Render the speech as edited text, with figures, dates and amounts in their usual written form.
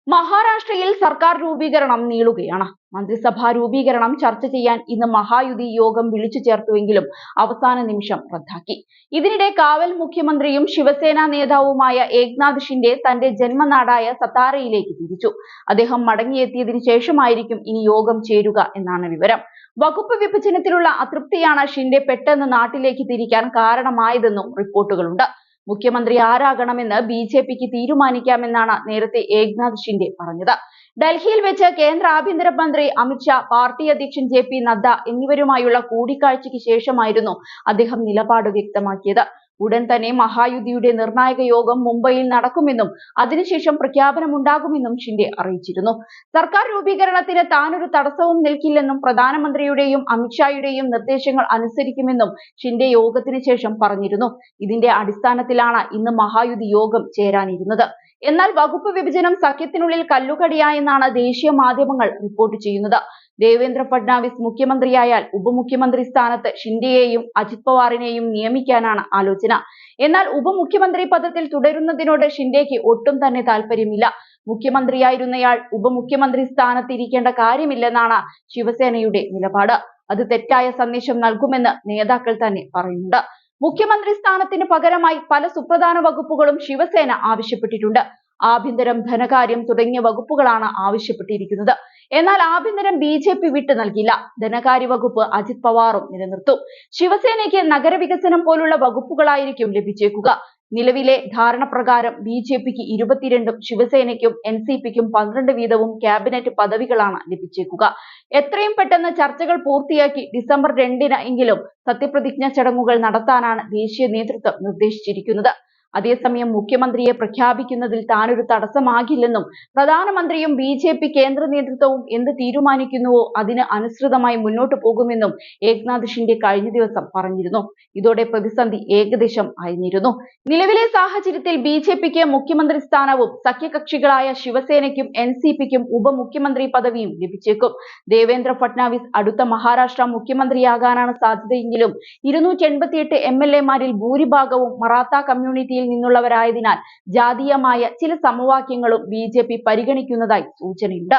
മഹാരാഷ്ട്രയിൽ സർക്കാർ രൂപീകരണം നീളുകയാണ്. മന്ത്രിസഭാ രൂപീകരണം ചർച്ച ചെയ്യാൻ ഇന്ന് മഹായുതി യോഗം വിളിച്ചു ചേർത്തുവെങ്കിലും അവസാന നിമിഷം റദ്ദാക്കി. ഇതിനിടെ കാവൽ മുഖ്യമന്ത്രിയും ശിവസേന നേതാവുമായ ഏക്നാഥ് ഷിൻഡെ തന്റെ ജന്മനാടായ സത്താരയിലേക്ക് തിരിച്ചു. അദ്ദേഹം മടങ്ങിയെത്തിയതിനു ശേഷമായിരിക്കും ഇനി യോഗം ചേരുക എന്നാണ് വിവരം. വകുപ്പ് വിഭജനത്തിലുള്ള അതൃപ്തിയാണ് ഷിൻഡെ പെട്ടെന്ന് നാട്ടിലേക്ക് തിരിക്കാൻ കാരണമായതെന്നും റിപ്പോർട്ടുകളുണ്ട്. മുഖ്യമന്ത്രി ആരാകണമെന്ന് ബി.ജെ.പിക്ക് തീരുമാനിക്കാമെന്നാണ് നേരത്തെ ഏക്നാഥ് ഷിൻഡെ പറഞ്ഞത്. ഡൽഹിയിൽ വെച്ച് കേന്ദ്ര ആഭ്യന്തരമന്ത്രി അമിത് ഷാ, പാർട്ടി അധ്യക്ഷൻ ജെ.പി. നദ്ദ എന്നിവരുമായുള്ള കൂടിക്കാഴ്ചയ്ക്ക് ശേഷമായിരുന്നു അദ്ദേഹം നിലപാട് വ്യക്തമാക്കിയത്. ഉടൻ തന്നെ മഹായുതിയുടെ നിർണായക യോഗം മുംബൈയിൽ നടക്കുമെന്നും അതിനുശേഷം പ്രഖ്യാപനമുണ്ടാകുമെന്നും ഷിൻഡെ അറിയിച്ചിരുന്നു. സർക്കാർ രൂപീകരണത്തിന് താനൊരു തടസ്സവും നിൽക്കില്ലെന്നും പ്രധാനമന്ത്രിയുടെയും അമിത്ഷായുടെയും നിർദ്ദേശങ്ങൾ അനുസരിക്കുമെന്നും ഷിൻഡെ യോഗത്തിന് ശേഷം പറഞ്ഞിരുന്നു. ഇതിന്റെ അടിസ്ഥാനത്തിലാണ് ഇന്ന് മഹായുതി യോഗം ചേരാനിരുന്നത്. എന്നാൽ വകുപ്പ് വിഭജനം സഖ്യത്തിനുള്ളിൽ കല്ലുകടിയായെന്നാണ് ദേശീയ മാധ്യമങ്ങൾ റിപ്പോർട്ട് ചെയ്യുന്നത്. ദേവേന്ദ്ര ഫഡ്നാവിസ് മുഖ്യമന്ത്രിയായാൽ ഉപമുഖ്യമന്ത്രി സ്ഥാനത്ത് ഷിൻഡെയെയും അജിത് പവാറിനെയും നിയമിക്കാനാണ് ആലോചന. എന്നാൽ ഉപമുഖ്യമന്ത്രി പദത്തിൽ തുടരുന്നതിനോട് ഷിൻഡെയ്ക്ക് ഒട്ടും തന്നെ താല്പര്യമില്ല. മുഖ്യമന്ത്രിയായിരുന്നയാൾ ഉപമുഖ്യമന്ത്രി സ്ഥാനത്ത് ഇരിക്കേണ്ട കാര്യമില്ലെന്നാണ് ശിവസേനയുടെ നിലപാട്. അത് തെറ്റായ സന്ദേശം നൽകുമെന്ന് നേതാക്കൾ തന്നെ പറയുന്നുണ്ട്. മുഖ്യമന്ത്രി സ്ഥാനത്തിന് പകരമായി പല സുപ്രധാന വകുപ്പുകളും ശിവസേന ആവശ്യപ്പെട്ടിട്ടുണ്ട്. ആഭ്യന്തരം, ധനകാര്യം തുടങ്ങിയ വകുപ്പുകളാണ് ആവശ്യപ്പെട്ടിരിക്കുന്നത്. എന്നാൽ ആഭ്യന്തരം ബി.ജെ.പി വിട്ടു നൽകില്ല. ധനകാര്യ വകുപ്പ് അജിത് പവാറും നിലനിർത്തും. ശിവസേനയ്ക്ക് നഗരവികസനം പോലുള്ള വകുപ്പുകളായിരിക്കും ലഭിച്ചേക്കുക. നിലവിലെ ധാരണ പ്രകാരം ബി.ജെ.പിക്ക് 22ഉം ശിവസേനയ്ക്കും എൻ.സി.പിക്കും 12 വീതവും ക്യാബിനറ്റ് പദവികളാണ് ലഭിച്ചേക്കുക. എത്രയും പെട്ടെന്ന് ചർച്ചകൾ പൂർത്തിയാക്കി ഡിസംബർ 2-ന് എങ്കിലും സത്യപ്രതിജ്ഞ ചടങ്ങുകൾ നടത്താനാണ് ദേശീയ നേതൃത്വം നിർദ്ദേശിച്ചിരിക്കുന്നത്. അതേസമയം മുഖ്യമന്ത്രിയെ പ്രഖ്യാപിക്കുന്നതിൽ താനൊരു തടസ്സമാകില്ലെന്നും പ്രധാനമന്ത്രിയും ബി.ജെ.പി കേന്ദ്ര നേതൃത്വവും എന്ത് തീരുമാനിക്കുന്നുവോ അതിന് അനുസൃതമായി മുന്നോട്ടു പോകുമെന്നും ഏക്നാഥ് ഷിൻഡെ കഴിഞ്ഞ ദിവസം പറഞ്ഞിരുന്നു. ഇതോടെ പ്രതിസന്ധി ഏകദേശം അയഞ്ഞിരുന്നു. നിലവിലെ സാഹചര്യത്തിൽ ബി.ജെ.പിക്ക് മുഖ്യമന്ത്രി സ്ഥാനവും സഖ്യകക്ഷികളായ ശിവസേനയ്ക്കും എൻ.സി.പിക്കും ഉപമുഖ്യമന്ത്രി പദവിയും ലഭിച്ചേക്കും. ദേവേന്ദ്ര ഫഡ്നാവിസ് അടുത്ത മഹാരാഷ്ട്ര മുഖ്യമന്ത്രിയാകാനാണ് സാധ്യതയെങ്കിലും 288 എം.എൽ.എമാരിൽ ഭൂരിഭാഗവും മറാത്ത കമ്മ്യൂണിറ്റിയിൽ നിന്നുള്ളവരായതിനാൽ ജാതീയമായ ചില സമവാക്യങ്ങളും ബി.ജെ.പി പരിഗണിക്കുന്നതായി സൂചനയുണ്ട്.